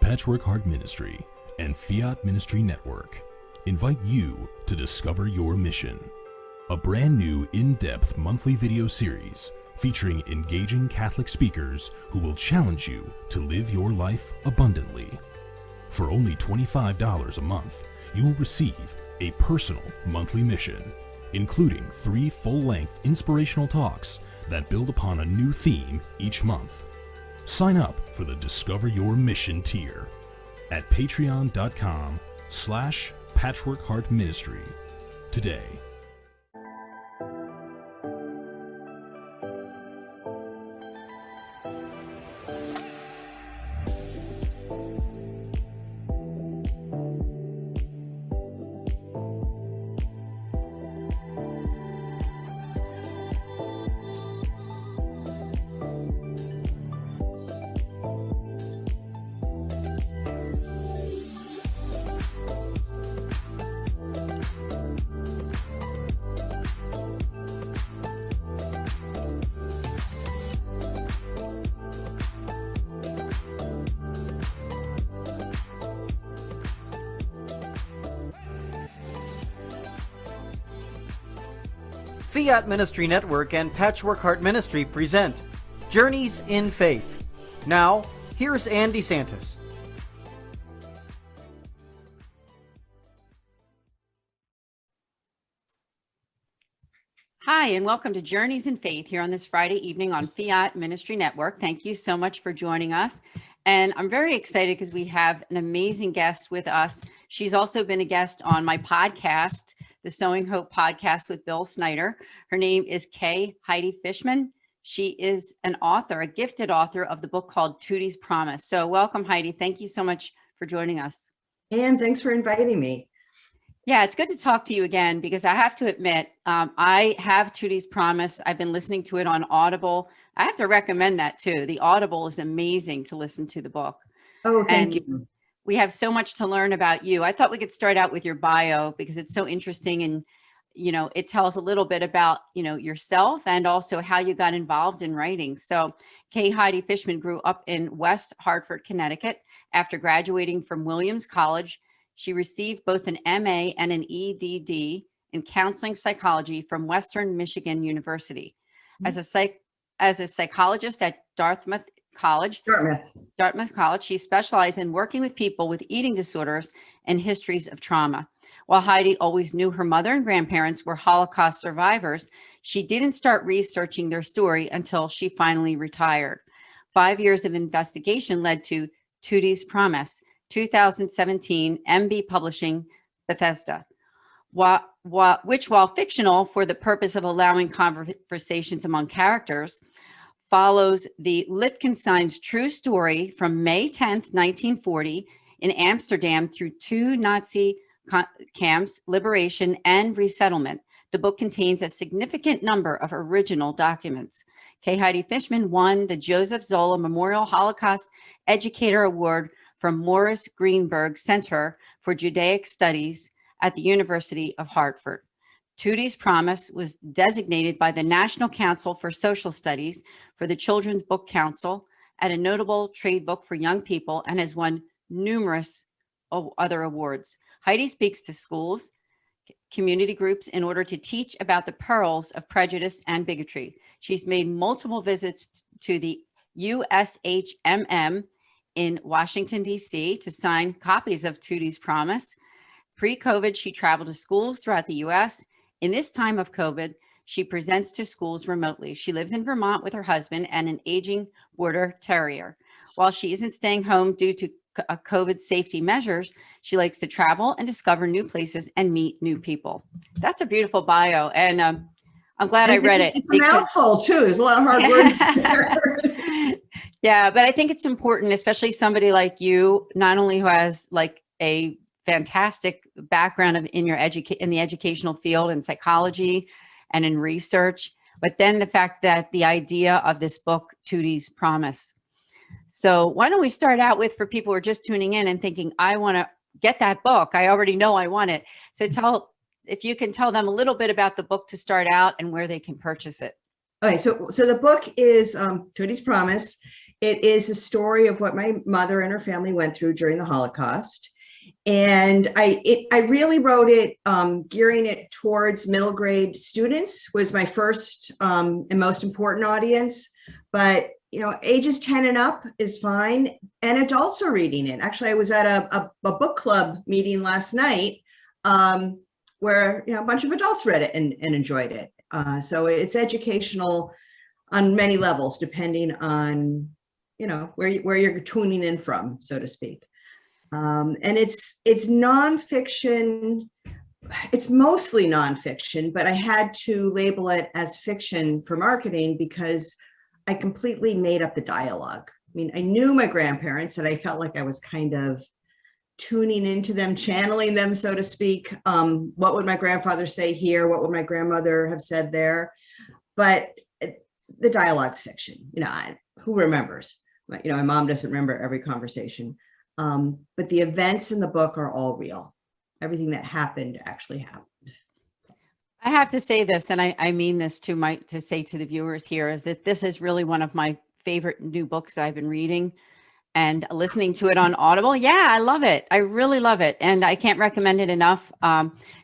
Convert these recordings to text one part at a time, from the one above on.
Patchwork Heart Ministry and Fiat Ministry Network invite you to discover your mission. A brand new in-depth monthly video series featuring engaging Catholic speakers who will challenge you to live your life abundantly. For only $25 a month, you will receive a personal monthly mission, including 3 full-length inspirational talks that build upon a new theme each month. Sign up for the Discover Your Mission tier at patreon.com/patchworkheartministry today. Fiat Ministry Network and Patchwork Heart Ministry present Journeys in Faith. Now, here's Andy Santis. Hi, and welcome to Journeys in Faith here on this Friday evening on Fiat Ministry Network. Thank you so much for joining us. And I'm very excited because we have an amazing guest with us. She's also been a guest on my podcast, the Sowing Hope podcast with Bill Snyder. Her name is Heidi Fishman. She is an author, a gifted author of the book called Tutti's Promise. So welcome, Heidi. Thank you so much for joining us. And thanks for inviting me. Yeah, it's good to talk to you again, because I have to admit, I have Tutti's Promise. I've been listening to it on Audible. I have to recommend that too. The Audible is amazing to listen to the book. Oh, thank you. We have so much to learn about you. I thought we could start out with your bio because it's so interesting, and it tells a little bit about yourself and also how you got involved in writing. So Heidi Fishman grew up in West Hartford, Connecticut. After graduating from Williams College, she received both an MA and an EDD in counseling psychology from Western Michigan University. As a psychologist at Dartmouth College, she specialized in working with people with eating disorders and histories of trauma. While Heidi always knew her mother and grandparents were Holocaust survivors, she didn't start researching their story until she finally retired. 5 years of investigation led to Tutti's Promise, 2017, MB Publishing, Bethesda, which, while fictional for the purpose of allowing conversations among characters, follows the Lichtenstein's true story from May 10th, 1940 in Amsterdam through 2 Nazi camps, liberation and resettlement. The book contains a significant number of original documents. Heidi Fishman won the Joseph Zola Memorial Holocaust Educator Award from Morris Greenberg Center for Judaic Studies at the University of Hartford. Tutti's Promise was designated by the National Council for Social Studies for the Children's Book Council at a notable trade book for young people and has won numerous other awards. Heidi speaks to schools, community groups in order to teach about the perils of prejudice and bigotry. She's made multiple visits to the USHMM in Washington, D.C. to sign copies of Tutti's Promise. Pre-COVID, she traveled to schools throughout the U.S. In this time of COVID, she presents to schools remotely. She lives in Vermont with her husband and an aging border terrier. While she isn't staying home due to COVID safety measures, she likes to travel and discover new places and meet new people. That's a beautiful bio, and I'm glad I read it. It's a mouthful too. There's a lot of hard words there. Yeah, but I think it's important, especially somebody like you, not only who has like a fantastic background in the educational field in psychology and in research, but then the fact that the idea of this book, Tutti's Promise. So why don't we start out with, for people who are just tuning in and thinking, I want to get that book. I already know I want it. So if you can tell them a little bit about the book to start out and where they can purchase it. Okay, so the book is Tutti's Promise. It is a story of what my mother and her family went through during the Holocaust. And I really wrote it, gearing it towards middle grade students was my first and most important audience. But, ages 10 and up is fine. And adults are reading it. Actually, I was at a book club meeting last night where, a bunch of adults read it and enjoyed it. So it's educational on many levels, depending on, where you're tuning in from, so to speak. And it's nonfiction. It's mostly nonfiction, but I had to label it as fiction for marketing because I completely made up the dialogue. I mean, I knew my grandparents and I felt like I was kind of tuning into them, channeling them, so to speak. What would my grandfather say here? What would my grandmother have said there? But the dialogue's fiction. Who remembers? My mom doesn't remember every conversation. But the events in the book are all real. Everything that happened actually happened. I have to say this, and I mean this to say to the viewers here, is that this is really one of my favorite new books that I've been reading and listening to it on Audible. Yeah, I love it. I really love it. And I can't recommend it enough.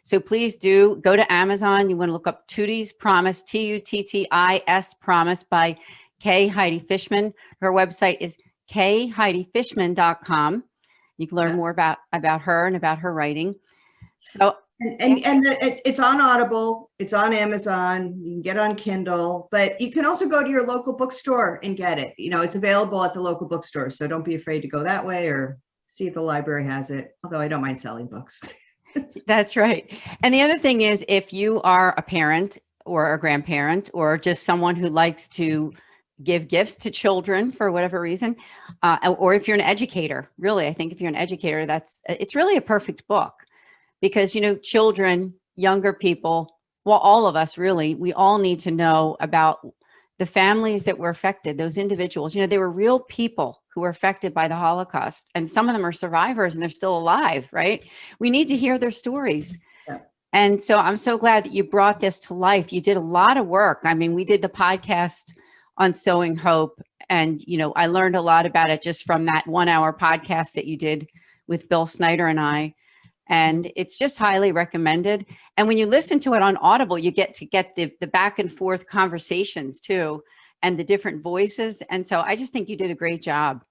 So please do go to Amazon. You want to look up Tutti's Promise, Tuttis Promise by Heidi Fishman. Her website is kheidifishman.com. You can learn more about her and about her writing. So it's on Audible, it's on Amazon, you can get it on Kindle, but you can also go to your local bookstore and get it. It's available at the local bookstore, so don't be afraid to go that way or see if the library has it, although I don't mind selling books. That's right. And the other thing is, if you are a parent or a grandparent or just someone who likes to give gifts to children for whatever reason, or if you're an educator, really, I think if you're an educator, it's really a perfect book. Because, children, younger people, well, all of us really, we all need to know about the families that were affected, those individuals. They were real people who were affected by the Holocaust, and some of them are survivors and they're still alive, right? We need to hear their stories. Yeah. And so I'm so glad that you brought this to life. You did a lot of work. I mean, we did the podcast on Sowing Hope, and, I learned a lot about it just from that 1 hour podcast that you did with Bill Snyder and I. And it's just highly recommended. And when you listen to it on Audible, you get the back and forth conversations too, and the different voices. And so I just think you did a great job.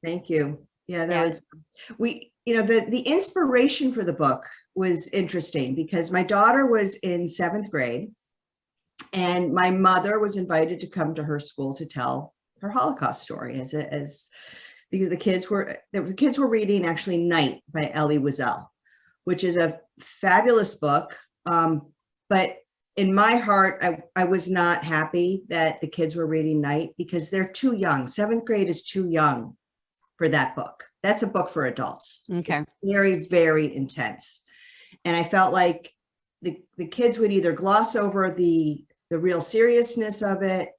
Thank you. Yeah, the inspiration for the book was interesting because my daughter was in 7th grade and my mother was invited to come to her school to tell her Holocaust story because the kids were reading actually Night by Elie Wiesel, which is a fabulous book. But in my heart, I was not happy that the kids were reading Night because they're too young. 7th grade is too young for that book. That's a book for adults. Okay. It's very, very intense. And I felt like the kids would either gloss over the real seriousness of it,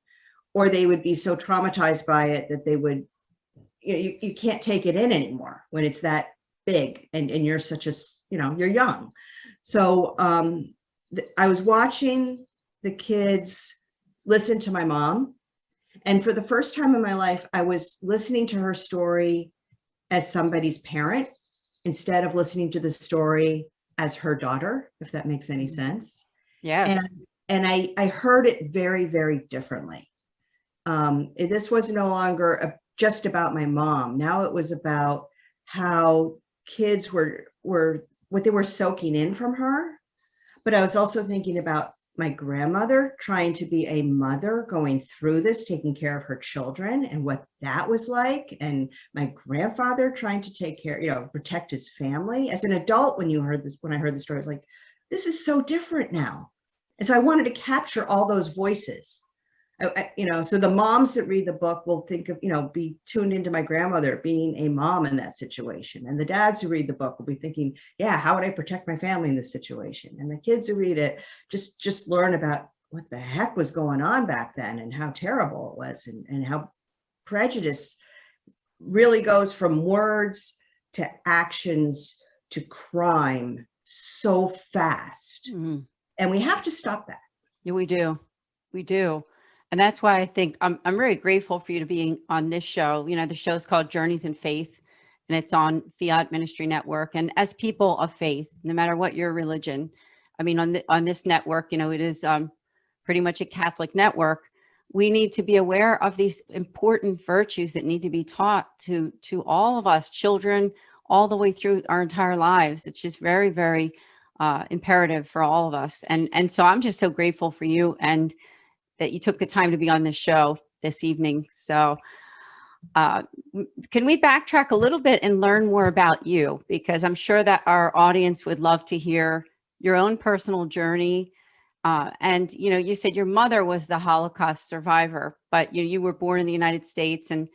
or they would be so traumatized by it that they would, you can't take it in anymore when it's that big and you're such a, you're young. So I was watching the kids listen to my mom. And for the first time in my life, I was listening to her story as somebody's parent instead of listening to the story as her daughter, if that makes any sense. Yes. And I heard it very, very differently. This was no longer just about my mom. Now it was about how kids were what they were soaking in from her. But I was also thinking about my grandmother trying to be a mother going through this, taking care of her children and what that was like. And my grandfather trying to take care, protect his family. As an adult, when I heard the story, I was like, this is so different now. And so I wanted to capture all those voices. So the moms that read the book will think of, be tuned into my grandmother being a mom in that situation. And the dads who read the book will be thinking, yeah, how would I protect my family in this situation? And the kids who read it just learn about what the heck was going on back then and how terrible it was and how prejudice really goes from words to actions to crime so fast. Mm-hmm. And we have to stop that. Yeah, we do. We do. And that's why I think I'm very grateful for you to be on this show. You know, the show's called Journeys in Faith, and it's on Fiat Ministry Network. And as people of faith, no matter what your religion, I mean, on this network, you know, it is pretty much a Catholic network. We need to be aware of these important virtues that need to be taught to all of us, children, all the way through our entire lives. It's just very, very imperative for all of us. And so I'm just so grateful for you and that you took the time to be on this show this evening. So can we backtrack a little bit and learn more about you? Because I'm sure that our audience would love to hear your own personal journey. And, you know, you said your mother was the Holocaust survivor, but you were born in the United States. And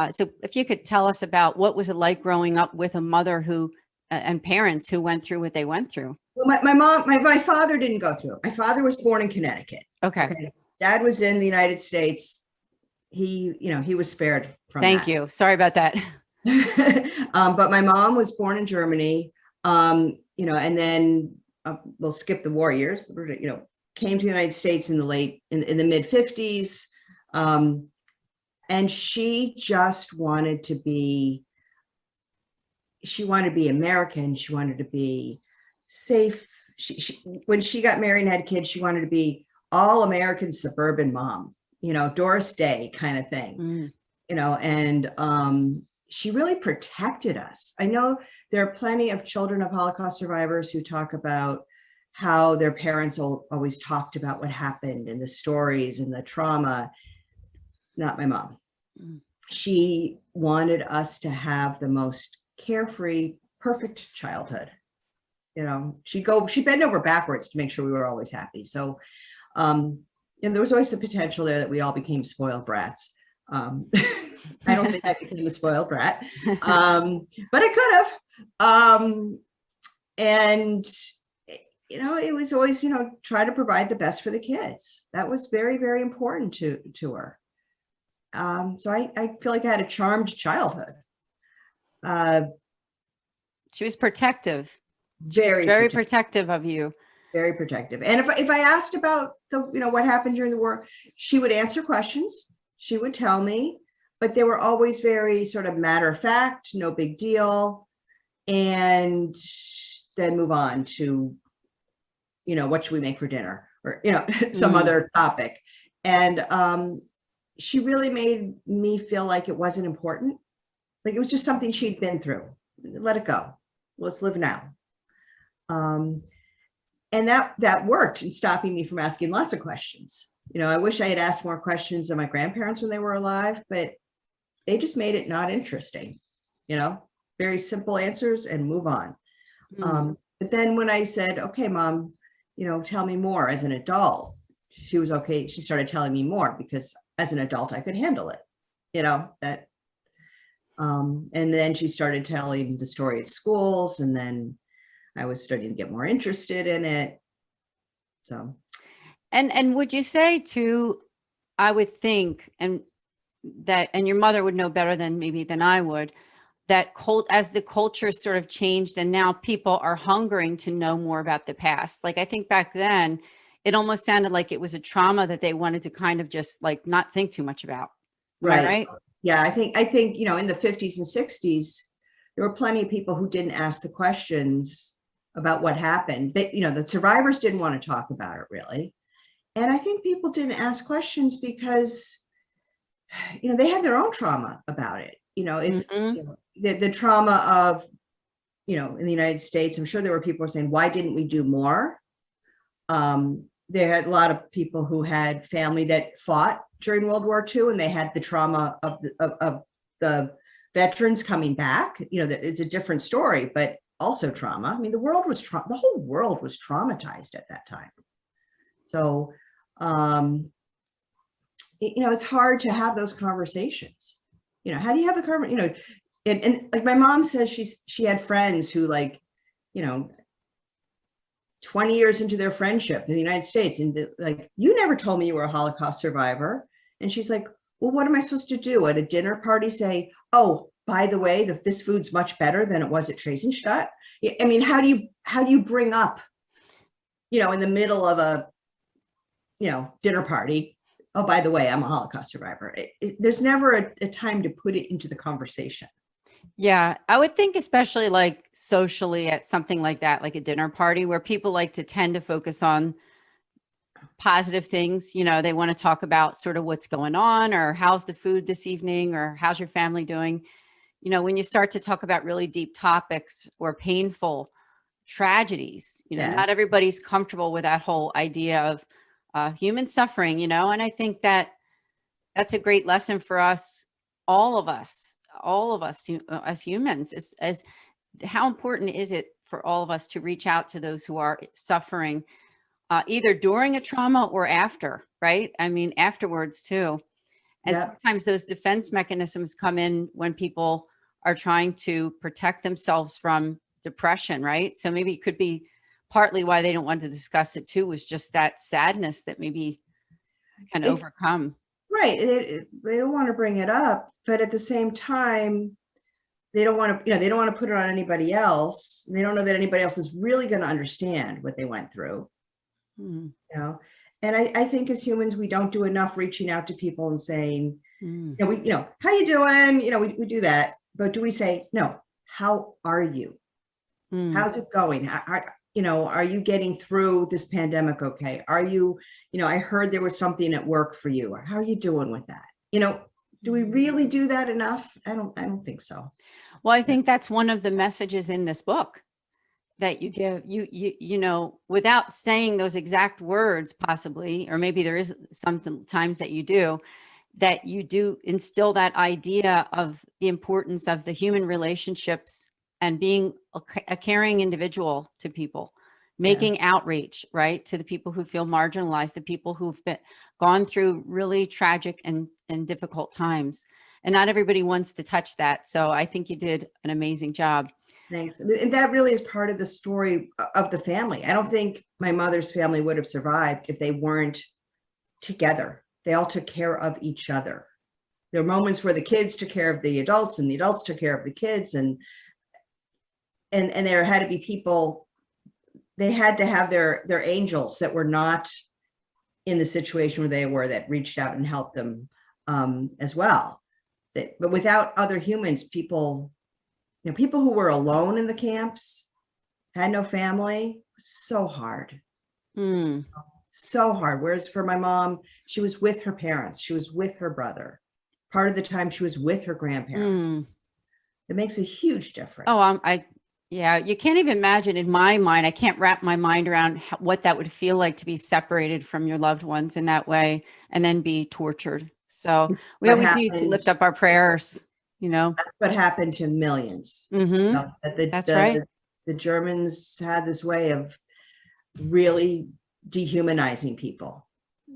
so if you could tell us about what was it like growing up with a mother who and parents who went through what they went through. Well, my father didn't go through it. My father was born in Connecticut. Okay. Dad was in the United States. He was spared from Thank that. you. Sorry about that. But my mom was born in Germany, and then we'll skip the war years, came to the United States in the mid 50s. And she just wanted to be American. She wanted to be safe. When she got married and had kids, she wanted to be all American suburban mom, Doris Day kind of thing, and she really protected us. I know there are plenty of children of Holocaust survivors who talk about how their parents always talked about what happened and the stories and the trauma. Not my mom. She wanted us to have the most carefree, perfect childhood. She'd bend over backwards to make sure we were always happy. So, and there was always the potential there that we all became spoiled brats. I don't think I became a spoiled brat, but I could have. And it was always, try to provide the best for the kids. That was very, very important to her. So I feel like I had a charmed childhood. She was protective. Very protective of you. Very protective. And if I asked about what happened during the war, she would answer questions. She would tell me, but they were always very sort of matter of fact, no big deal. And then move on to, what should we make for dinner, or, some other topic. And she really made me feel like it wasn't important. Like it was just something she'd been through. Let it go. Let's live now. And that worked in stopping me from asking lots of questions. I wish I had asked more questions of my grandparents when they were alive, but they just made it not interesting. Very simple answers and move on. But then when I said, okay, Mom, tell me more as an adult, she was okay. She started telling me more because as an adult, I could handle it, that. And then she started telling the story at schools, and then I was starting to get more interested in it. So. And would you say too, I would think, and your mother would know better than I would, that as the culture sort of changed and now people are hungering to know more about the past. Like I think back then, it almost sounded like it was a trauma that they wanted to kind of just like not think too much about. Right? Yeah, I think, in the 50s and 60s, there were plenty of people who didn't ask the questions about what happened. But, the survivors didn't want to talk about it really. And I think people didn't ask questions because, they had their own trauma about it. The trauma of, in the United States, I'm sure there were people saying, why didn't we do more? There had a lot of people who had family that fought during World War II, and they had the trauma of the veterans coming back. That it's a different story, but also trauma. I mean, the whole world was traumatized at that time. So, it's hard to have those conversations. How do you have a conversation? And like my mom says, she had friends who 20 years into their friendship in the United States, and you never told me you were a Holocaust survivor. And she's like, well, what am I supposed to do at a dinner party? Say, oh, by the way, this food's much better than it was at Trasenstadt. I mean, how do you bring up, in the middle of a, dinner party, oh, by the way, I'm a Holocaust survivor. There's never a time to put it into the conversation. Yeah, I would think especially like socially at something like that, like a dinner party where people like to tend to focus on positive things. They want to talk about sort of what's going on, or how's the food this evening, or how's your family doing. When you start to talk about really deep topics or painful tragedies, not everybody's comfortable with that whole idea of human suffering, and I think that that's a great lesson for us, all of us as humans, as how important is it for all of us to reach out to those who are suffering, either during a trauma or after, right? I mean, afterwards too. And sometimes those defense mechanisms come in when people are trying to protect themselves from depression, right? So maybe it could be partly why they don't want to discuss it too, was just that sadness that maybe can overcome. Right. They don't want to bring it up, but at the same time, they don't want to, they don't want to put it on anybody else. They don't know that anybody else is really going to understand what they went through. And I think as humans, we don't do enough reaching out to people and saying, how you doing? We do that, but do we say, no, how are you? How's it going? Are you getting through this pandemic? Okay. Are you, I heard there was something at work for you. How are you doing with that? Do we really do that enough? I don't think so. Well, I think that's one of the messages in this book that you give, without saying those exact words possibly, or maybe there is sometimes that you do instill that idea of the importance of the human relationships and being a caring individual to people, making outreach, right, to the people who feel marginalized, the people who've gone through really tragic and difficult times. And not everybody wants to touch that. So I think you did an amazing job. Thanks. And that really is part of the story of the family. I don't think my mother's family would have survived if they weren't together. They all took care of each other. There were moments where the kids took care of the adults and the adults took care of the kids, and there had to be people, they had to have their angels that were not in the situation where they were, that reached out and helped them as well. But without other humans, people who were alone in the camps, had no family, so hard. So hard. Whereas for my mom, she was with her parents, she was with her brother. Part of the time she was with her grandparents. It makes a huge difference. Oh, yeah, you can't even imagine. In my mind, I can't wrap my mind around what that would feel like to be separated from your loved ones in that way and then be tortured. So we always need to lift up our prayers, That's what happened to millions. That's right. The Germans had this way of really dehumanizing people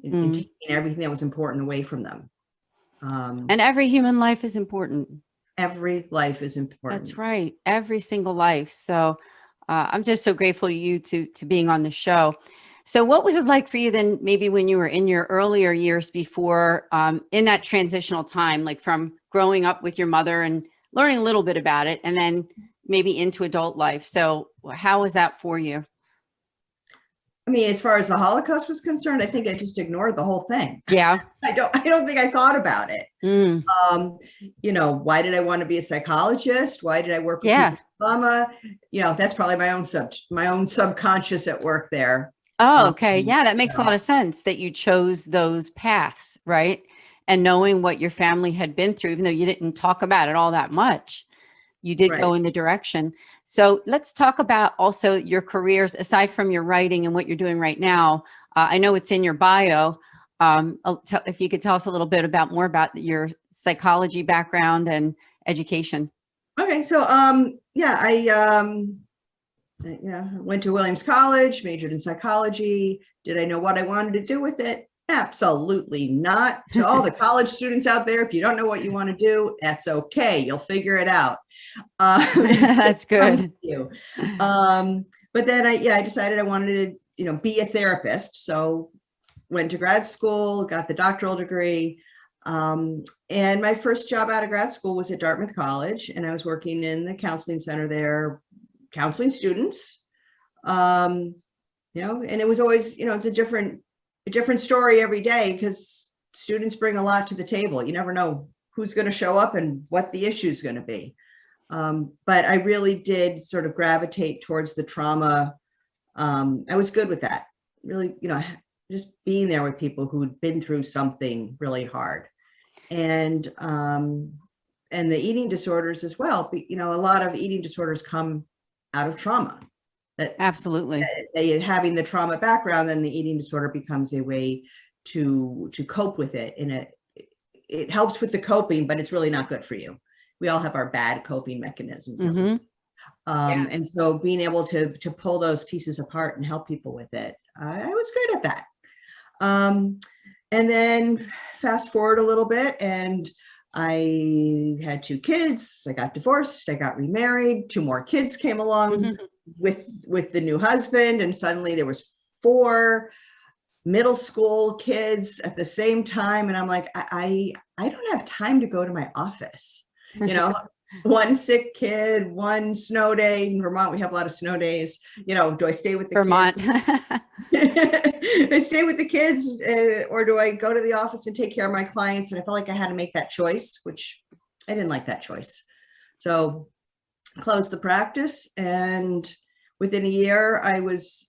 and taking everything that was important away from them. And every human life is important. Every life is important. That's right. Every single life. So I'm just so grateful to you to being on the show. So what was it like for you then, maybe when you were in your earlier years before, in that transitional time, like from growing up with your mother and learning a little bit about it, and then maybe into adult life? So how was that for you? I mean, as far as the Holocaust was concerned, I think I just ignored the whole thing. Yeah. I don't think I thought about it. Why did I want to be a psychologist? Why did I work with people with trauma? That's probably my own subconscious at work there. Oh, okay. Yeah, that makes a lot of sense that you chose those paths, right? And knowing what your family had been through, even though you didn't talk about it all that much, you did go in the direction. So let's talk about also your careers, aside from your writing and what you're doing right now. I know it's in your bio. If you could tell us a little bit more about your psychology background and education. Okay. So, I went to Williams College, majored in psychology. Did I know what I wanted to do with it? Absolutely not. To all the college students out there, if you don't know what you want to do, that's okay. You'll figure it out. That's good. But then I decided I wanted to, be a therapist. So went to grad school, got the doctoral degree. And my first job out of grad school was at Dartmouth College. And I was working in the counseling center there, counseling students. And it was always, it's a different story every day, because students bring a lot to the table. You never know who's going to show up and what the issue is going to be. But I really did sort of gravitate towards the trauma. I was good with that. Really, just being there with people who'd been through something really hard, and the eating disorders as well. But, a lot of eating disorders come out of trauma. Absolutely. Having the trauma background, then the eating disorder becomes a way to cope with it. And it helps with the coping, but it's really not good for you. We all have our bad coping mechanisms. Mm-hmm. Yes. And so being able to pull those pieces apart and help people with it, I was good at that. And then fast forward a little bit, and I had 2 kids. I got divorced. I got remarried. 2 more kids came along with the new husband, and suddenly there was 4 middle school kids at the same time. And I'm like, I don't have time to go to my office. 1 sick kid, 1 snow day. In Vermont, we have a lot of snow days. Do I stay with the Vermont? Do I stay with the kids, or do I go to the office and take care of my clients? And I felt like I had to make that choice, which I didn't like that choice. So closed the practice, and within a year, I was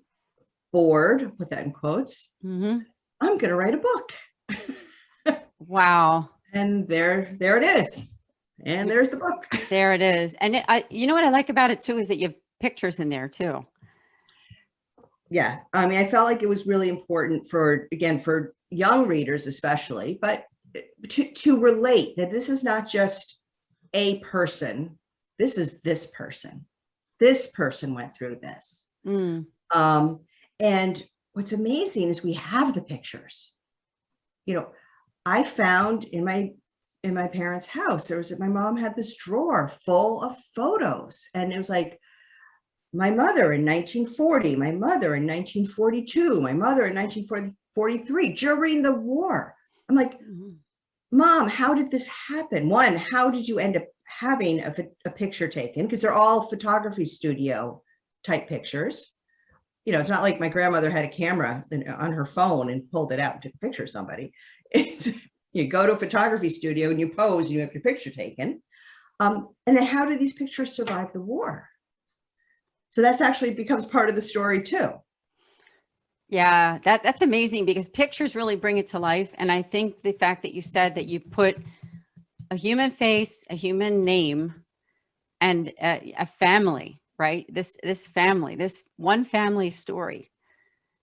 bored, put that in quotes. Mm-hmm. I'm going to write a book. Wow. And there it is. And there's the book. There it is. And you know what I like about it too, is that you have pictures in there too. Yeah. I mean, I felt like it was really important for young readers, especially, but to relate that this is not just a person. This is this person. This person went through this. Mm. And what's amazing is we have the pictures. I found in my parents' house, my mom had this drawer full of photos, and it was like my mother in 1940, my mother in 1942, my mother in 1943 during the war. I'm like, Mom, how did this happen? One, how did you end up having a picture taken? Because they're all photography studio type pictures. It's not like my grandmother had a camera on her phone and pulled it out and took a picture of somebody. You go to a photography studio and you pose and you have your picture taken. And then how do these pictures survive the war? So that's actually becomes part of the story too. Yeah, that's amazing, because pictures really bring it to life. And I think the fact that you said that you put a human face, a human name, and a family, right? This family, this one family story.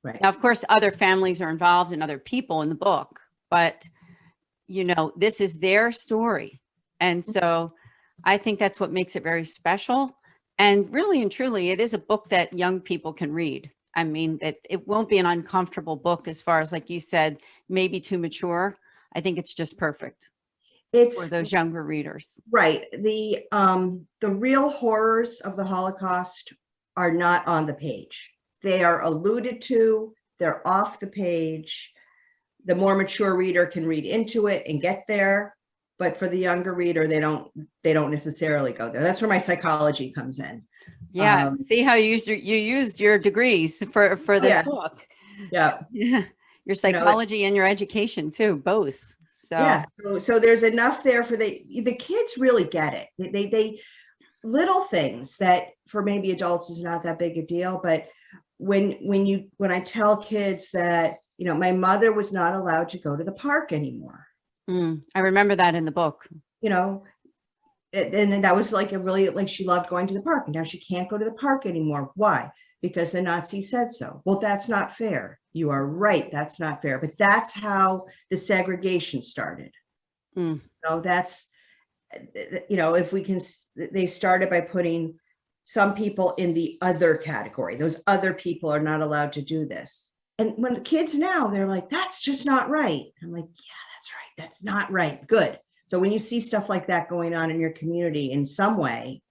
Right. Now, of course, other families are involved and other people in the book, but this is their story. And so I think that's what makes it very special. And really and truly, it is a book that young people can read. I mean, it won't be an uncomfortable book as far as, like you said, maybe too mature. I think it's just perfect for those younger readers. Right. The real horrors of the Holocaust are not on the page. They are alluded to. They're off the page. The more mature reader can read into it and get there, but for the younger reader, they don't necessarily go there. That's where my psychology comes in. Yeah. See how you used your degrees for this book. Yeah. Yeah. Your psychology and your education too, both. So yeah. So there's enough there for the kids really get it. They little things that for maybe adults is not that big a deal, but when I tell kids that my mother was not allowed to go to the park anymore. I remember that in the book. And that was like she loved going to the park, and now she can't go to the park anymore. Why? Because the Nazis said so. Well, that's not fair. You are right. That's not fair. But that's how the segregation started. That's, if we can, they started by putting some people in the other category. Those other people are not allowed to do this. And when the kids now, they're like, that's just not right. I'm like, yeah, that's right. That's not right. Good. So when you see stuff like that going on in your community in some way,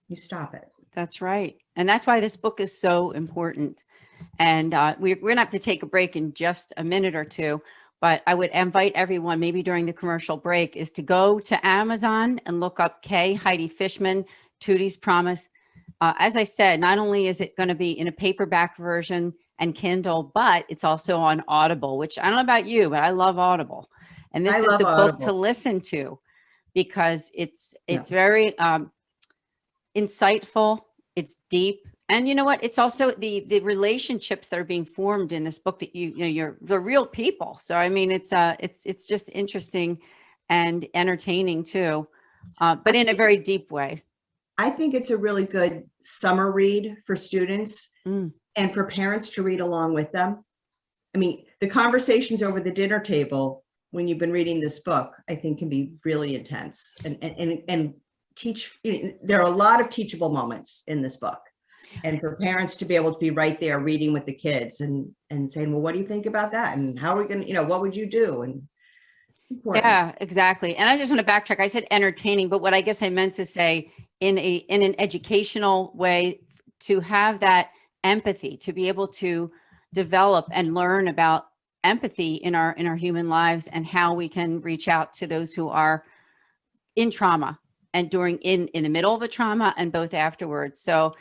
you stop it. That's right. And that's why this book is so important. And we're going to have to take a break in just a minute or two. But I would invite everyone, maybe during the commercial break, is to go to Amazon and look up Heidi Fishman, Tutti's Promise. As I said, not only is it going to be in a paperback version, and Kindle, but it's also on Audible, which I don't know about you, but I love Audible. And this I is love the book to Audible. listen to because it's very insightful, it's deep. And you know what? It's also the relationships that are being formed in this book that you're the real people. So I mean, it's just interesting and entertaining too, but in a very deep way. I think it's a really good summer read for students and for parents to read along with them. I mean, the conversations over the dinner table when you've been reading this book, I think can be really intense and teach. There are a lot of teachable moments in this book. And for parents to be able to be right there reading with the kids and saying, well, what do you think about that? And how are we going to, what would you do? And it's important. Yeah, exactly. And I just want to backtrack. I said entertaining, but what I guess I meant to say in an educational way, to have that empathy, to be able to develop and learn about empathy in our human lives and how we can reach out to those who are in trauma and in the middle of a trauma and both afterwards. So,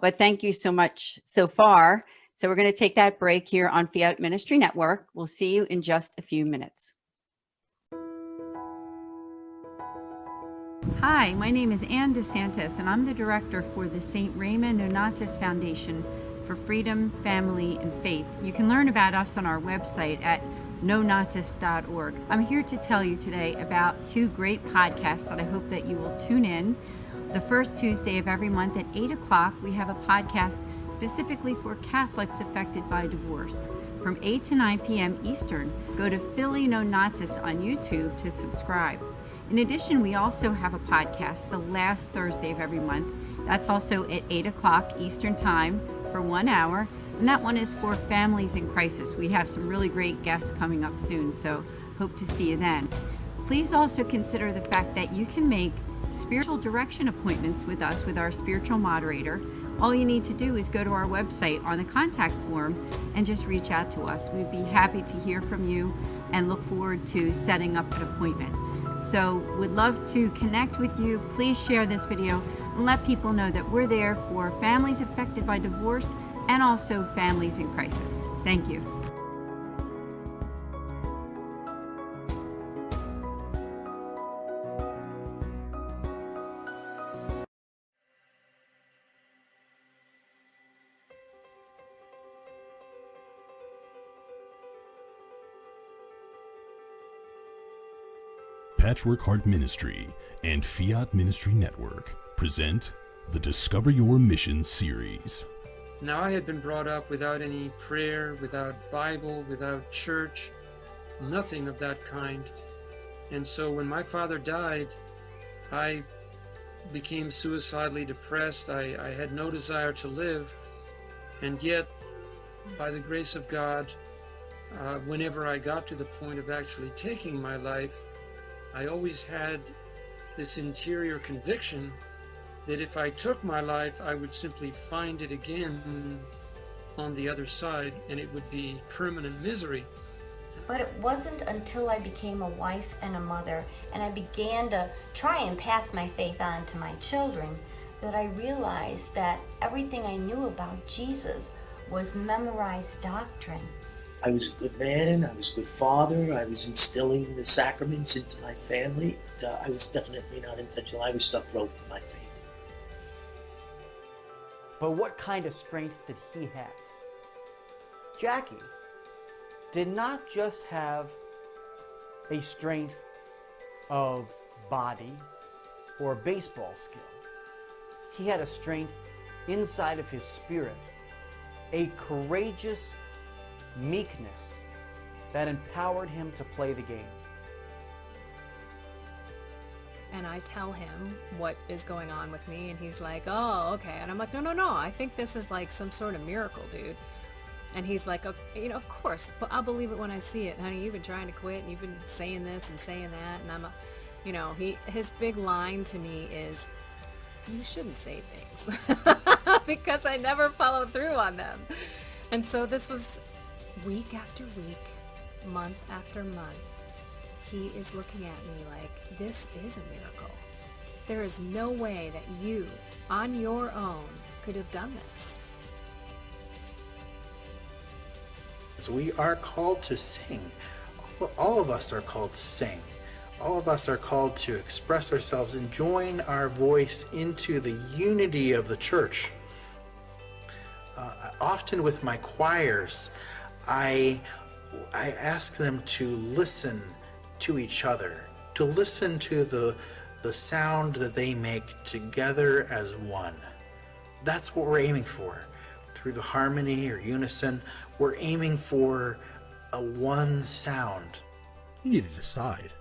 but thank you so much so far. So we're going to take that break here on Fiat Ministry Network. We'll see you in just a few minutes. Hi, my name is Ann DeSantis, and I'm the director for the St. Raymond Nonatus Foundation for Freedom, Family, and Faith. You can learn about us on our website at nonatus.org. I'm here to tell you today about two great podcasts that I hope that you will tune in. The first Tuesday of every month at 8 o'clock, we have a podcast specifically for Catholics affected by divorce. From 8 to 9 p.m. Eastern, go to Philly Nonatus on YouTube to subscribe. In addition, we also have a podcast the last Thursday of every month. That's also at 8 o'clock Eastern Time for 1 hour. And that one is for families in crisis. We have some really great guests coming up soon, so hope to see you then. Please also consider the fact that you can make spiritual direction appointments with us, with our spiritual moderator. All you need to do is go to our website on the contact form and just reach out to us. We'd be happy to hear from you and look forward to setting up an appointment. So would love to connect with you. Please share this video and let people know that we're there for families affected by divorce and also families in crisis. Thank you. Patchwork Heart Ministry and Fiat Ministry Network present the Discover Your Mission series. Now, I had been brought up without any prayer, without Bible, without church, nothing of that kind. And so when my father died, I became suicidally depressed. I had no desire to live. And yet, by the grace of God, whenever I got to the point of actually taking my life, I always had this interior conviction that if I took my life, I would simply find it again on the other side, and it would be permanent misery. But it wasn't until I became a wife and a mother, and I began to try and pass my faith on to my children, that I realized that everything I knew about Jesus was memorized doctrine. I was a good man, I was a good father, I was instilling the sacraments into my family. I was definitely not intentional. I was stuck broke in my faith. But what kind of strength did he have? Jackie did not just have a strength of body or baseball skill. He had a strength inside of his spirit, a courageous meekness that empowered him to play the game. And I tell him what is going on with me, and he's like, oh, okay. And I'm like, no, I think this is like some sort of miracle, dude. And he's like, okay, of course, but I'll believe it when I see it. Honey, you've been trying to quit, and you've been saying this and saying that, and his big line to me is, you shouldn't say things, because I never follow through on them. And so this was week after week, month after month. He is looking at me like, this is a miracle. There is no way that you, on your own, could have done this. So we are called to sing. All of us are called to sing. All of us are called to express ourselves and join our voice into the unity of the church. Often with my choirs, I ask them to listen to each other, to listen to the sound that they make together as one. That's what we're aiming for. Through the harmony or unison, we're aiming for a one sound. You need to decide,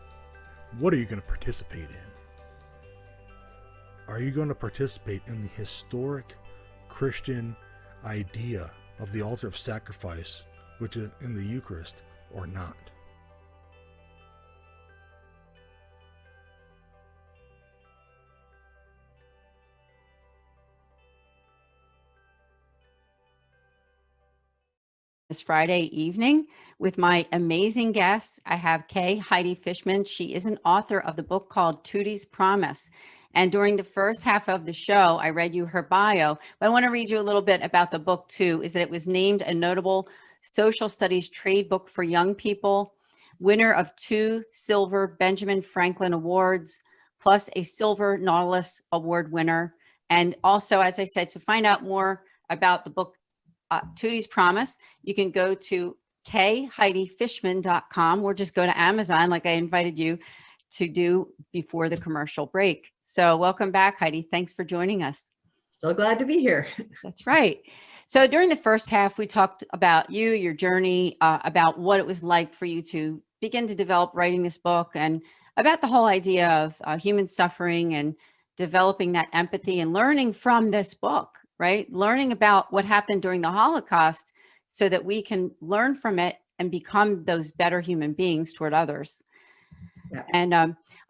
what are you going to participate in? Are you going to participate in the historic Christian idea of the altar of sacrifice, which is in the Eucharist, or not? This Friday evening with my amazing guests. I have Heidi Fishman. She is an author of the book called Tutti's Promise. And during the first half of the show, I read you her bio, but I want to read you a little bit about the book too, is that it was named a notable social studies trade book for young people, winner of 2 silver Benjamin Franklin Awards, plus a silver Nautilus Award winner. And also, as I said, to find out more about the book, Tutti's Promise, you can go to kheidigfishman.com or just go to Amazon like I invited you to do before the commercial break. So welcome back, Heidi. Thanks for joining us. Still glad to be here. That's right. So during the first half, we talked about you, your journey, about what it was like for you to begin to develop writing this book, and about the whole idea of human suffering and developing that empathy and learning from this book, right? Learning about what happened during the Holocaust so that we can learn from it and become those better human beings toward others. Yeah. And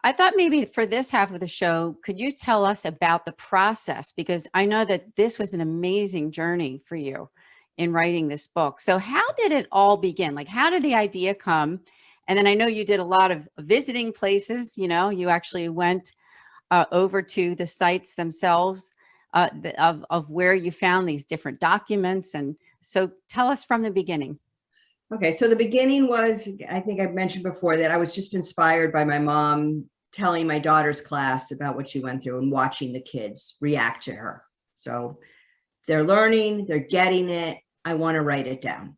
I thought maybe for this half of the show, could you tell us about the process? Because I know that this was an amazing journey for you in writing this book. So how did it all begin? Like, how did the idea come? And then I know you did a lot of visiting places, you know, you actually went over to the sites themselves of where you found these different documents. And so tell us from the beginning. Okay, so the beginning was, I think I've mentioned before that I was just inspired by my mom telling my daughter's class about what she went through and watching the kids react to her. So they're learning, they're getting it. I want to write it down.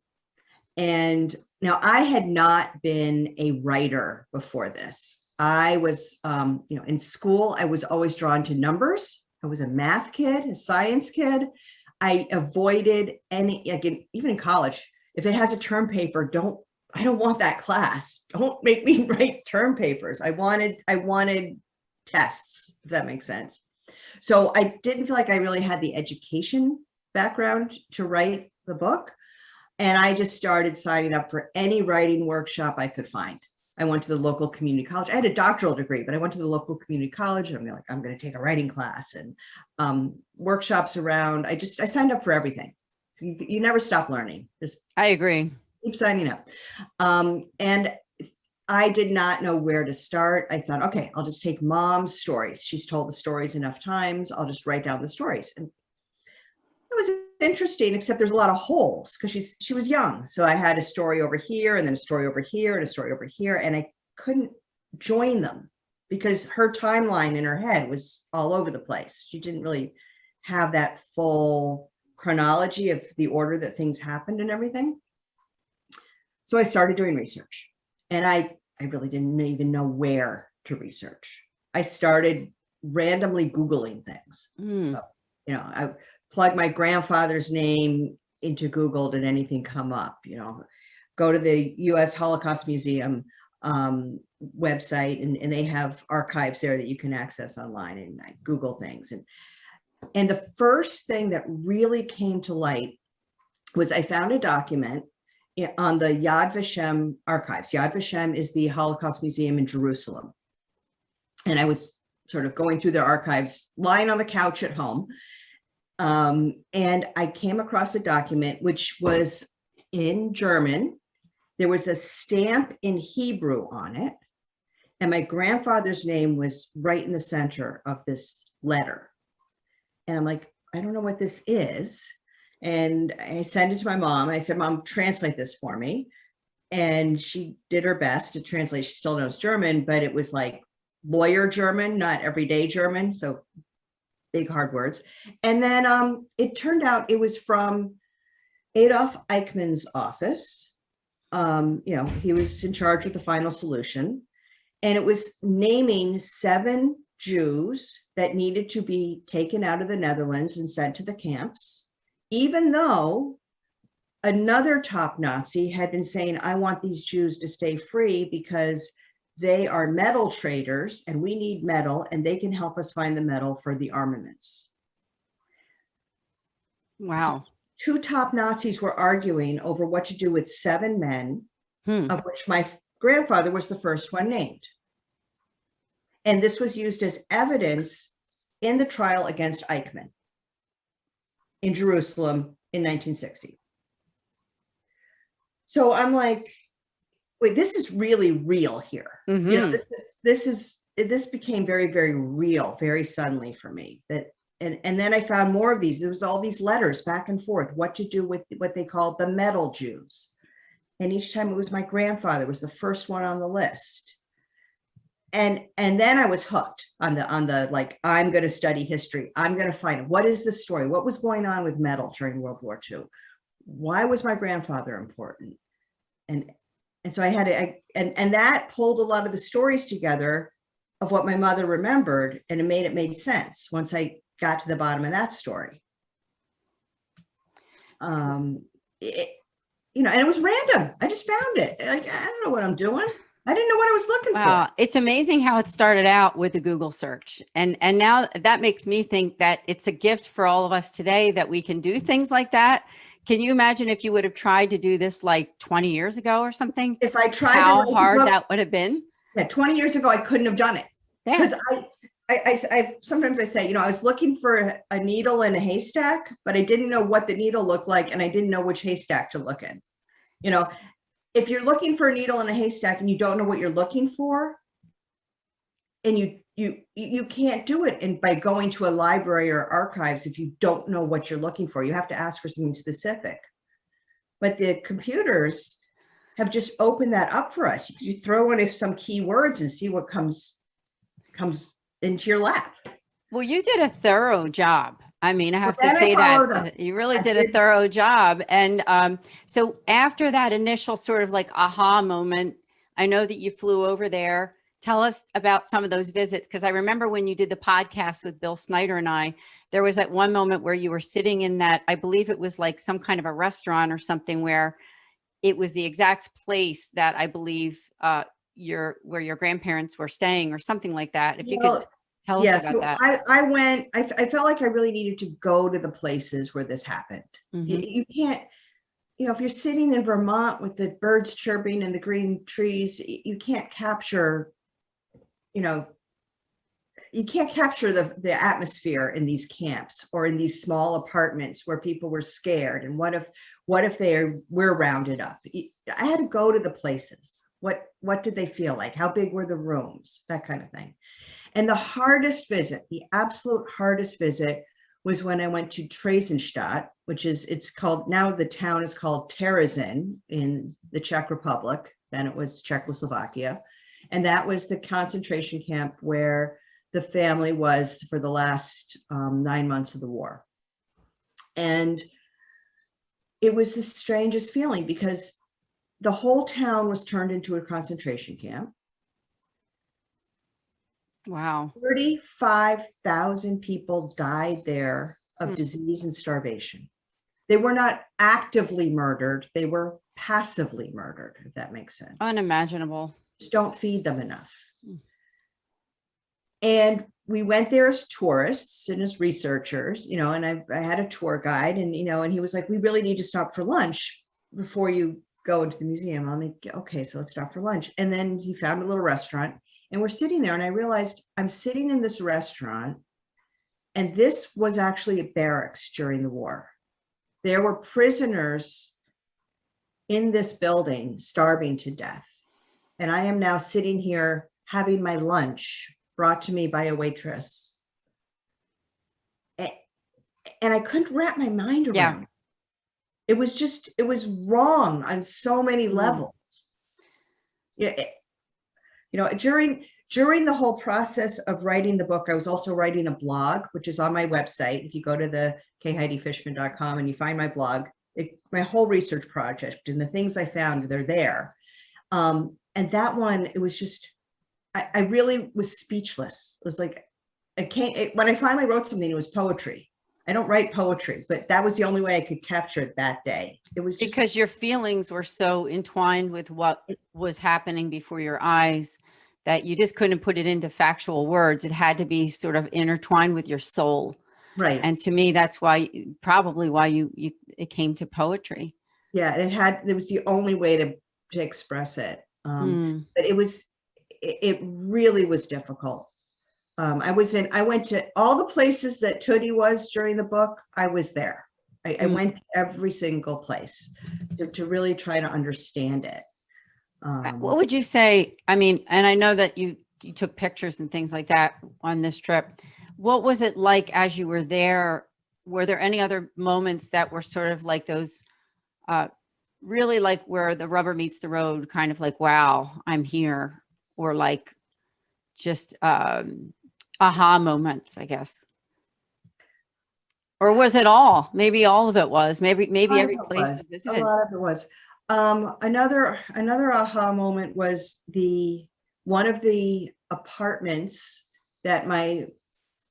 And now I had not been a writer before this. I was, in school, I was always drawn to numbers. I was a math kid, a science kid. I avoided any, even in college, if it has a term paper, I don't want that class. Don't make me write term papers. I wanted tests, if that makes sense. So I didn't feel like I really had the education background to write the book. And I just started signing up for any writing workshop I could find. I went to the local community college. I had a doctoral degree, but I went to the local community college and I'm going to take a writing class, and workshops around. I signed up for everything. You never stop learning. I agree. Keep signing up. And I did not know where to start. I thought, okay, I'll just take mom's stories. She's told the stories enough times. I'll just write down the stories. And it was interesting, except there's a lot of holes because she was young. So I had a story over here and then a story over here and a story over here. And I couldn't join them because her timeline in her head was all over the place. She didn't really have that full chronology of the order that things happened and everything. So I started doing research, and I really didn't even know where to research. I started randomly Googling things. So, I plugged my grandfather's name into Google. Did anything come up? Go to the U.S. Holocaust Museum website, and they have archives there that you can access online, and I Google things. And the first thing that really came to light was I found a document on the Yad Vashem Archives. Yad Vashem is the Holocaust Museum in Jerusalem. And I was sort of going through their archives, lying on the couch at home. And I came across a document which was in German. There was a stamp in Hebrew on it. And my grandfather's name was right in the center of this letter. And I'm like, I don't know what this is. And I sent it to my mom. I said, Mom, translate this for me. And she did her best to translate. She still knows German, but it was like lawyer German, not everyday German. So big, hard words. And then it turned out it was from Adolf Eichmann's office. He was in charge of the final solution. And it was naming 7 Jews that needed to be taken out of the Netherlands and sent to the camps, even though another top Nazi had been saying, I want these Jews to stay free because they are metal traders and we need metal and they can help us find the metal for the armaments. Wow. So 2 top Nazis were arguing over what to do with 7 men, of which my grandfather was the first one named. And this was used as evidence in the trial against Eichmann in Jerusalem in 1960. So I'm like, wait, this is really real here. This became very, very real, very suddenly for me. And then I found more of these. There was all these letters back and forth, what to do with what they called the metal Jews. And each time it was my grandfather was the first one on the list. And then I was hooked on the like, I'm going to study history. I'm going to find what is the story? What was going on with metal during World War II? Why was my grandfather important? And so I had to, and that pulled a lot of the stories together of what my mother remembered, and it made sense once I got to the bottom of that story. And it was random. I just found it. Like, I don't know what I'm doing. I didn't know what I was looking for. It's amazing how it started out with a Google search. And now that makes me think that it's a gift for all of us today that we can do things like that. Can you imagine if you would have tried to do this like 20 years ago or something? If I tried, how hard that would have been? Yeah, 20 years ago, I couldn't have done it. Because I sometimes I say, I was looking for a needle in a haystack, but I didn't know what the needle looked like, and I didn't know which haystack to look in. If you're looking for a needle in a haystack and you don't know what you're looking for, and you can't do it by going to a library or archives if you don't know what you're looking for. You have to ask for something specific. But the computers have just opened that up for us. You throw in some keywords and see what comes into your lap. Well, you did a thorough job. I mean, I have to say that you really did a thorough job. And so after that initial sort of like aha moment, I know that you flew over there. Tell us about some of those visits, because I remember when you did the podcast with Bill Snyder and I, there was that one moment where you were sitting in that, I believe it was like some kind of a restaurant or something, where it was the exact place that I believe where your grandparents were staying or something like that. If you could tell us about that. I went, I felt like I really needed to go to the places where this happened. You can't, if you're sitting in Vermont with the birds chirping and the green trees, you can't capture, you can't capture the atmosphere in these camps or in these small apartments where people were scared. And what if we're rounded up? I had to go to the places. What did they feel like? How big were the rooms? That kind of thing. And the hardest visit, the absolute hardest visit, was when I went to Theresienstadt, which now the town is called Terezin in the Czech Republic. Then it was Czechoslovakia. And that was the concentration camp where the family was for the last 9 months of the war. And it was the strangest feeling because the whole town was turned into a concentration camp. Wow. 35,000 people died there of disease and starvation. They were not actively murdered. They were passively murdered, if that makes sense. Unimaginable. Just don't feed them enough. And we went there as tourists and as researchers, and I had a tour guide, and, and he was like, we really need to stop for lunch before you go into the museum. I'm like, okay, so let's stop for lunch. And then he found a little restaurant, and we're sitting there, and I realized I'm sitting in this restaurant, and this was actually a barracks during the war. There were prisoners in this building starving to death. And I am now sitting here having my lunch brought to me by a waitress. And I couldn't wrap my mind around it. It was wrong on so many levels. Yeah. During the whole process of writing the book, I was also writing a blog, which is on my website. If you go to the kheidigfishman.com and you find my blog, my whole research project and the things I found, they're there. And that one, it was just, I really was speechless. It was like, when I finally wrote something, it was poetry. I don't write poetry, but that was the only way I could capture it that day. It was just, because your feelings were so entwined with what was happening before your eyes that you just couldn't put it into factual words. It had to be sort of intertwined with your soul. right. And to me, that's probably why it came to poetry. Yeah, it was the only way to express it. But it really was difficult. I went to all the places that Tutti was during the book. I was there. I went to every single place to really try to understand it. What would you say? I mean, and I know that you took pictures and things like that on this trip. What was it like as you were there? Were there any other moments that were sort of like those, really like where the rubber meets the road, kind of like, wow, I'm here, or like just aha moments, I guess? Or was it all? Maybe all of it was. Maybe every place you visited. A lot of it was. Another aha moment was one of the apartments that my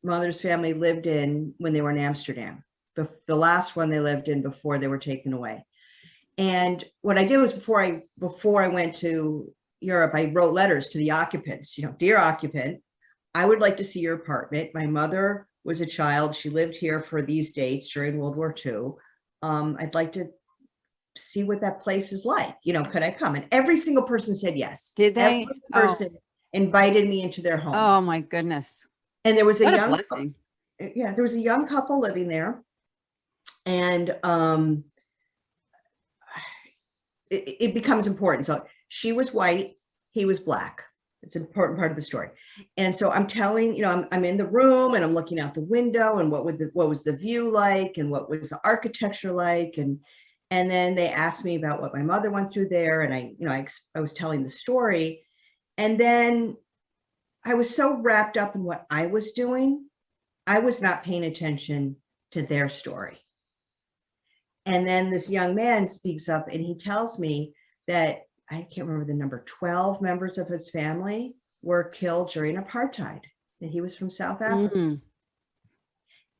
mother's family lived in when they were in Amsterdam. The last one they lived in before they were taken away. And what I did was before I went to Europe, I wrote letters to the occupants. Dear occupant, I would like to see your apartment. My mother was a child. She lived here for these dates during World War II. I'd like to see what that place is like. Could I come? And every single person said yes. Did they? Every person invited me into their home. Oh my goodness. And there was a blessing. There was a young couple living there. And it becomes important. So she was white, he was black. It's an important part of the story. And so I'm telling, I'm in the room and I'm looking out the window and what was the view like and what was the architecture like. And then they asked me about what my mother went through there. And I was telling the story. And then I was so wrapped up in what I was doing, I was not paying attention to their story. And then this young man speaks up and he tells me that, I can't remember the number, 12 members of his family were killed during apartheid, that he was from South Africa. Mm-hmm.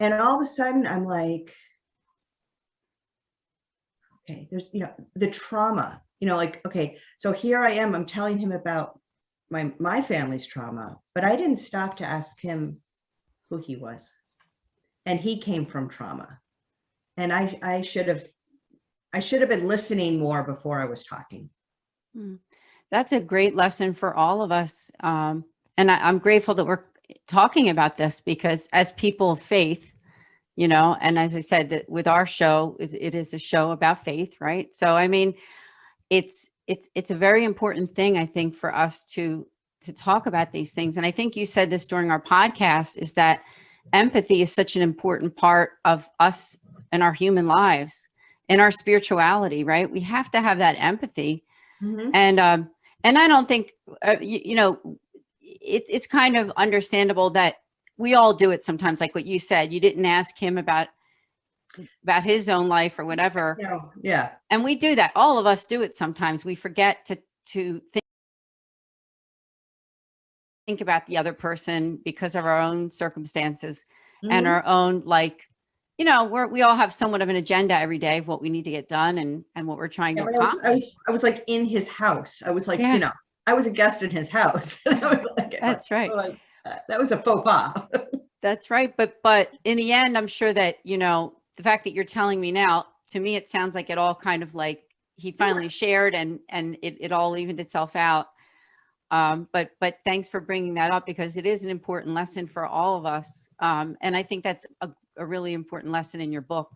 And all of a sudden I'm like, okay, there's, the trauma, okay, so here I am, I'm telling him about my family's trauma, but I didn't stop to ask him who he was. And he came from trauma. And I should have been listening more before I was talking. That's a great lesson for all of us. And I'm grateful that we're talking about this, because as people of faith, and as I said, that with our show, it is a show about faith, right? So, I mean, it's a very important thing, I think, for us to talk about these things. And I think you said this during our podcast, is that empathy is such an important part of us and our human lives and our spirituality, right? We have to have that empathy. Mm-hmm. And I don't think, it's kind of understandable that we all do it sometimes. Like what you said, you didn't ask him about his own life or whatever. No, yeah. And we do that. All of us do it sometimes. We forget to think about the other person because of our own circumstances. Mm-hmm. And our own, we all have somewhat of an agenda every day of what we need to get done and what we're trying to accomplish. I was like in his house. I was like, I was a guest in his house. And I was like, that's right. That was a faux pas. That's right. But in the end, I'm sure that, the fact that you're telling me now, to me, it sounds like it all kind of like he finally shared and it all evened itself out. But thanks for bringing that up, because it is an important lesson for all of us. And I think that's a really important lesson in your book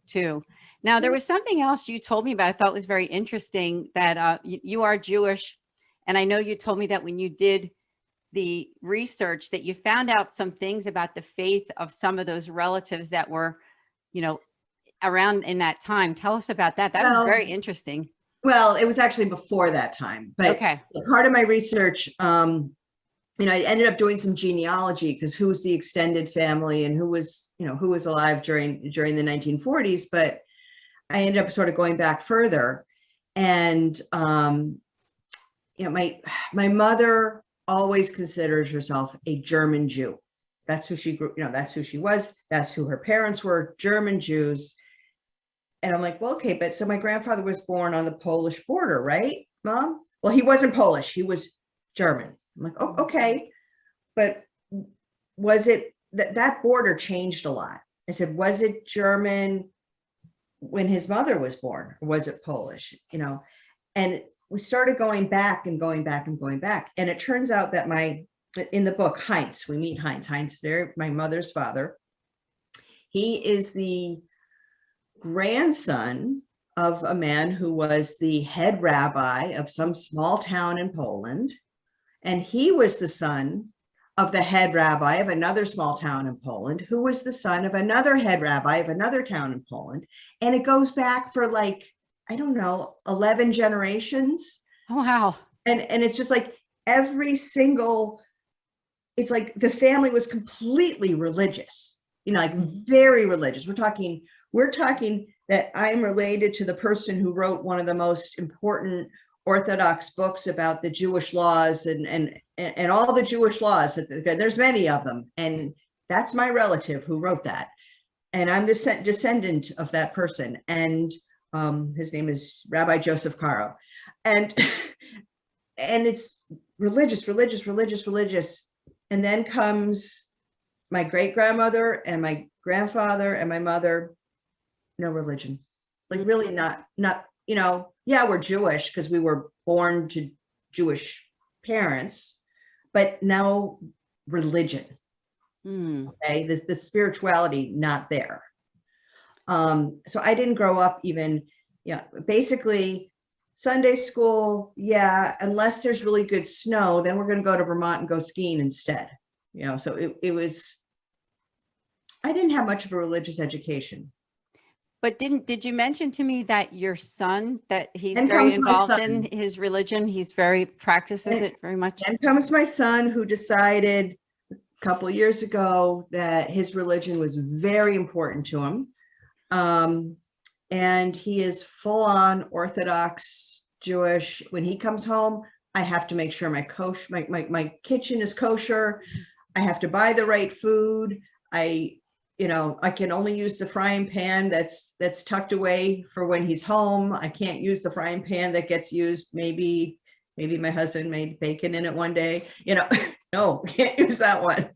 too. Now, there was something else you told me about, I thought was very interesting, that you are Jewish. And I know you told me that when you did the research that you found out some things about the faith of some of those relatives that were, around in that time. Tell us about that. That was very interesting. Well, it was actually before that time, but okay. Part of my research, I ended up doing some genealogy, because who was the extended family and who was alive during the 1940s. But I ended up sort of going back further, and my mother always considers herself a German Jew. That's who she grew. That's who she was. That's who her parents were, German Jews. And I'm like, well, okay, but so my grandfather was born on the Polish border, right, Mom? Well, he wasn't Polish. He was German. I'm like, oh, okay. But was it that border changed a lot? I said, was it German when his mother was born, or was it Polish? And we started going back and going back and going back. And it turns out that in the book, Heinz, we meet Heinz. Heinz, my mother's father. He is the grandson of a man who was the head rabbi of some small town in Poland. And he was the son of the head rabbi of another small town in Poland, who was the son of another head rabbi of another town in Poland. And it goes back for 11 generations. Oh, wow. And it's just like it's like the family was completely religious, very religious. We're talking that I'm related to the person who wrote one of the most important Orthodox books about the Jewish laws and all the Jewish laws. There's many of them, and that's my relative who wrote that, and I'm the descendant of that person. And his name is Rabbi Joseph Caro, and it's religious. And then comes my great grandmother and my grandfather and my mother. No religion, really not. Yeah, we're Jewish because we were born to Jewish parents, but no religion. Okay, the spirituality not there. So I didn't grow up even, basically Sunday school. Yeah, unless there's really good snow, then we're going to go to Vermont and go skiing instead. So it was. I didn't have much of a religious education. But did you mention to me that your son, that he's very involved in his religion? He's practices it very much. And comes my son, who decided a couple of years ago that his religion was very important to him. And he is full on Orthodox Jewish. When he comes home, I have to make sure my kitchen is kosher. I have to buy the right food. I can only use the frying pan that's tucked away for when he's home. I can't use the frying pan that gets used. Maybe my husband made bacon in it one day. No, can't use that one.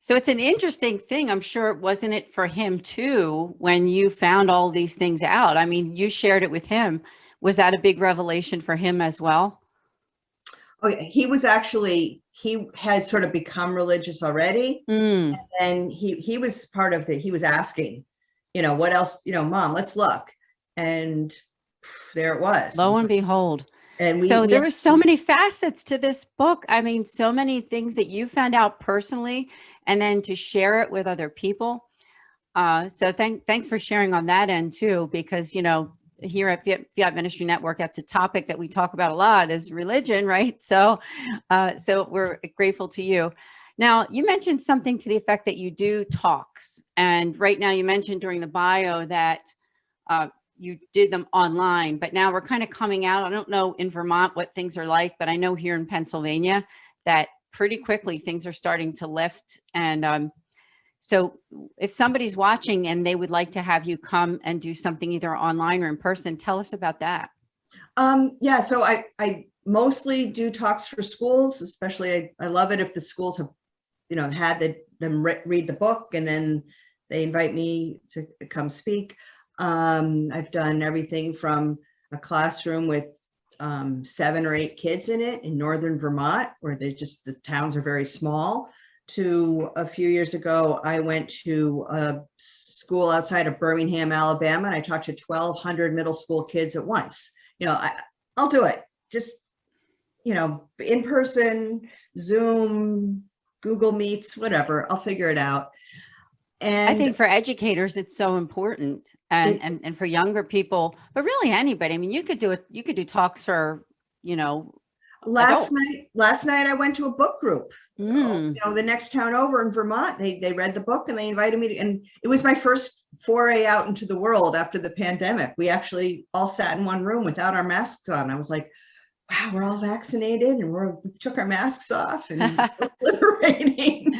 So it's an interesting thing. I'm sure, wasn't it for him too, when you found all these things out? I mean, you shared it with him. Was that a big revelation for him as well? Okay, he had sort of become religious already. And he was part of he was asking, what else, Mom, let's look. And there it was. Lo and behold. And there were so many facets to this book. I mean, so many things that you found out personally, and then to share it with other people. So thanks for sharing on that end too, because, here at Fiat Ministry Network, that's a topic that we talk about a lot, is religion, right? So we're grateful to you. Now, you mentioned something to the effect that you do talks. And right now you mentioned during the bio that you did them online, but now we're kind of coming out. I don't know in Vermont what things are like, but I know here in Pennsylvania that pretty quickly things are starting to lift. And so if somebody's watching and they would like to have you come and do something either online or in person, tell us about that. Yeah, so I mostly do talks for schools, especially I love it if the schools have, had them read the book and then they invite me to come speak. I've done everything from a classroom with 7 or 8 kids in it in northern Vermont, where the towns are very small, to a few years ago, I went to a school outside of Birmingham, Alabama, and I talked to 1,200 middle school kids at once. I'll do it. Just, in person, Zoom, Google Meets, whatever, I'll figure it out. And I think for educators, it's so important, and for younger people, but really anybody. I mean, you could do talks for, last adults. night I went to a book group. Mm. The next town over in Vermont, they read the book and they invited me to, and it was my first foray out into the world after the pandemic. We actually all sat in one room without our masks on. I was like, wow, we're all vaccinated and we took our masks off, and it was liberating.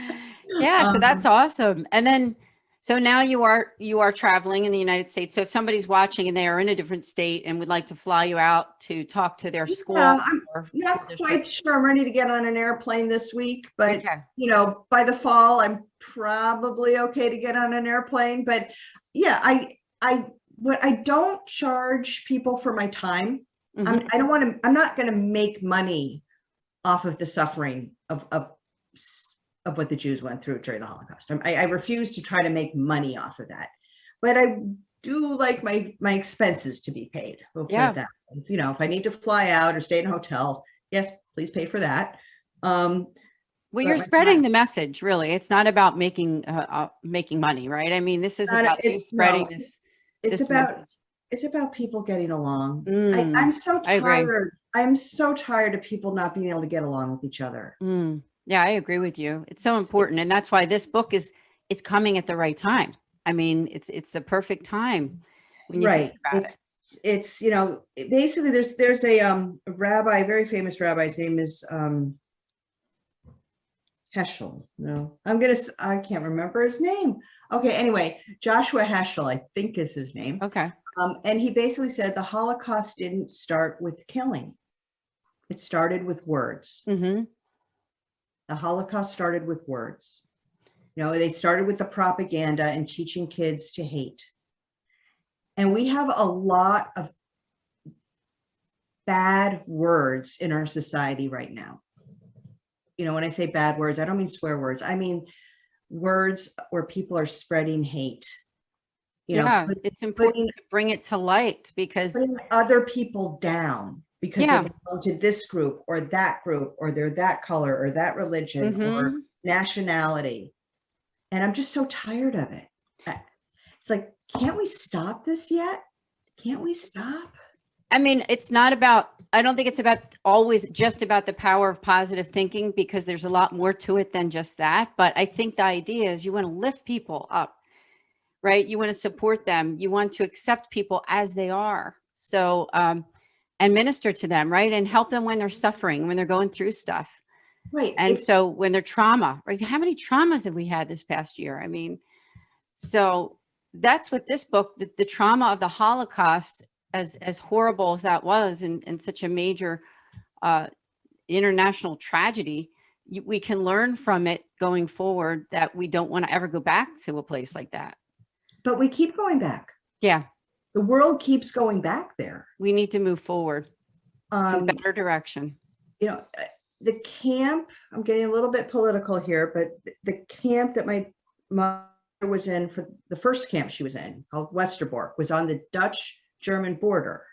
Yeah, so that's awesome. And then, so now you are traveling in the United States. So if somebody's watching and they are in a different state and would like to fly you out to talk to their school, I'm or not school quite district. sure I'm ready to get on an airplane this week, but Okay. by the fall, I'm probably okay to get on an airplane. But yeah, I don't charge people for my time. Mhm. I'm not going to make money off of the suffering of what the Jews went through during the Holocaust. I refuse to try to make money off of that, but I do like my expenses to be paid. We'll put it that way. If I need to fly out or stay in a hotel, yes, please pay for that. Well, you're spreading the message, really. It's not about making money, right? I mean, this is about you spreading this message. It's about people getting along. Mm, I'm so I agree. tired. I'm so tired of people not being able to get along with each other. Yeah, I agree with you. It's so important. And that's why this book it's coming at the right time. I mean, it's the perfect time when you think about it. It's basically there's a rabbi, a very famous rabbi. His name is Heschel. No, I can't remember his name. Okay, anyway, Joshua Heschel, I think is his name. Okay. And he basically said the Holocaust didn't start with killing. It started with words. Mm-hmm. The Holocaust started with words. They started with the propaganda and teaching kids to hate. And we have a lot of bad words in our society right now. When I say bad words, I don't mean swear words. I mean words where people are spreading hate. It's important to bring it to light, because putting other people down because they belong to this group or that group, or they're that color or that religion or nationality. And I'm just so tired of it. It's like, can't we stop this yet? Can't we stop? I mean, I don't think it's always just about the power of positive thinking, because there's a lot more to it than just that. But I think the idea is you want to lift people up, right? You want to support them. You want to accept people as they are. So, and minister to them, right? And help them when they're suffering, when they're going through stuff. Right. And so when they're trauma, right? How many traumas have we had this past year? I mean, so that's what this book, the trauma of the Holocaust, as horrible as that was, and such a major international tragedy, we can learn from it going forward, that we don't want to ever go back to a place like that. But we keep going back. Yeah. The world keeps going back there. We need to move forward in a better direction. The camp, I'm getting a little bit political here, but the camp that my mother was in, for the first camp she was in, called Westerbork, was on the Dutch-German border.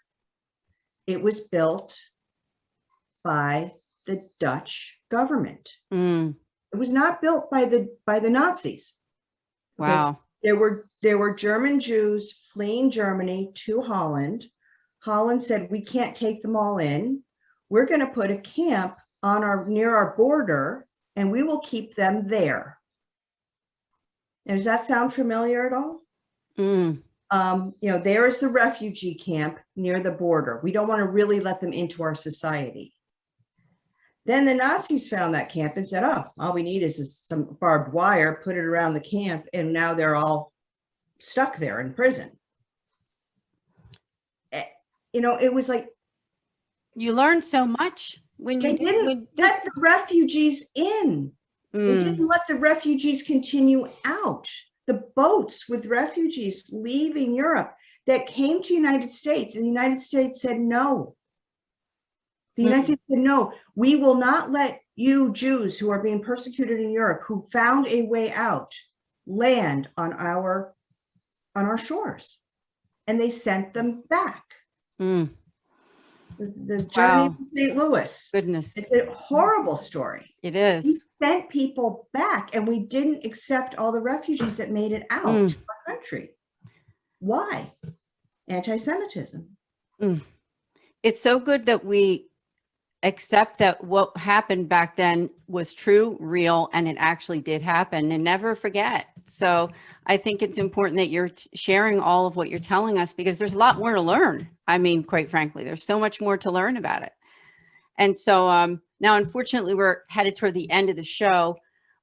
It was built by the Dutch government. It was not built by the Nazis. Wow. Okay? There were German Jews fleeing Germany to Holland. Holland said, we can't take them all in. We're going to put a camp near our border, and we will keep them there. Now, does that sound familiar at all? There is the refugee camp near the border. We don't want to really let them into our society. Then the Nazis found that camp and said, oh, all we need is some barbed wire, put it around the camp, and now they're all stuck there in prison. It was like, you learn so much when you didn't let the refugees in. They didn't let the refugees continue out. The boats with refugees leaving Europe that came to the United States, and the United States said no. The United States said, no, we will not let you Jews who are being persecuted in Europe, who found a way out, land on our shores. And they sent them back. The journey Wow. to St. Louis. Goodness. It's a horrible story. It We is. sent people back, and we didn't accept all the refugees that made it out to our country. Why? Anti-Semitism. It's so good that we accept that what happened back then was true, real, and it actually did happen, and never forget. So I think it's important that you're sharing all of what you're telling us, because there's a lot more to learn. I mean, quite frankly, there's so much more to learn about it. And so now, unfortunately, we're headed toward the end of the show,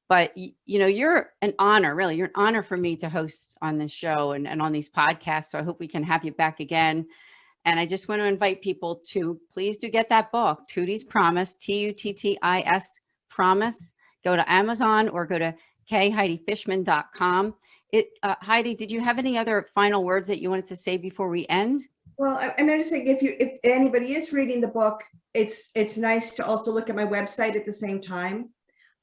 but you know, you're an honor, really. You're an honor for me to host on this show and on these podcasts. So I hope we can have you back again. And I just want to invite people to please do get that book, Tutti's Promise, Tuttis Promise. Go to Amazon or go to KHeidiFishman.com. Heidi, did you have any other final words that you wanted to say before we end? Well, I'm just saying, if anybody is reading the book, it's nice to also look at my website at the same time.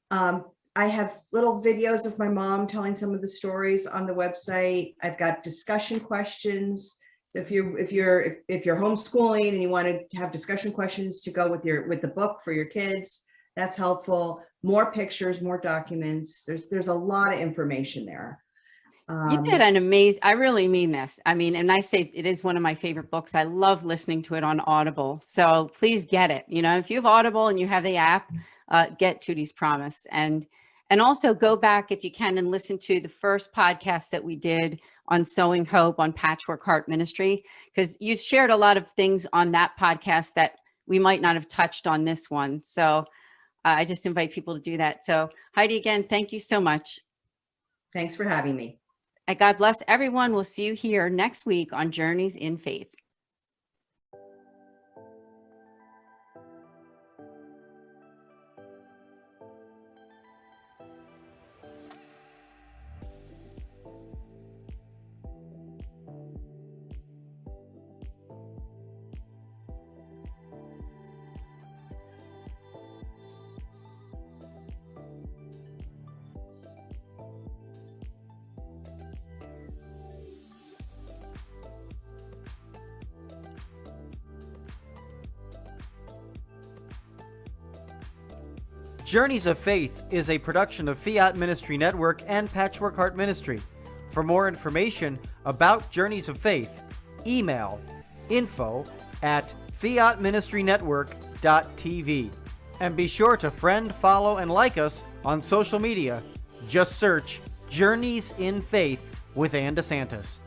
I have little videos of my mom telling some of the stories on the website. I've got discussion questions. If you're homeschooling and you want to have discussion questions to go with the book for your kids, that's helpful. More pictures, more documents. There's a lot of information there. You did an amazing, I really mean this. I mean, and I say it is one of my favorite books. I love listening to it on Audible. So please get it. You know, if you have Audible and you have the app, get Tutti's Promise. And also go back if you can and listen to the first podcast that we did on Sowing Hope on Patchwork Heart Ministry, because you shared a lot of things on that podcast that we might not have touched on this one. So I just invite people to do that. So Heidi, again, thank you so much. Thanks for having me. And God bless everyone. We'll see you here next week on Journeys in Faith. Journeys of Faith is a production of Fiat Ministry Network and Patchwork Heart Ministry. For more information about Journeys of Faith, email info@fiatministrynetwork.tv. And be sure to friend, follow, and like us on social media. Just search Journeys in Faith with Ann DeSantis.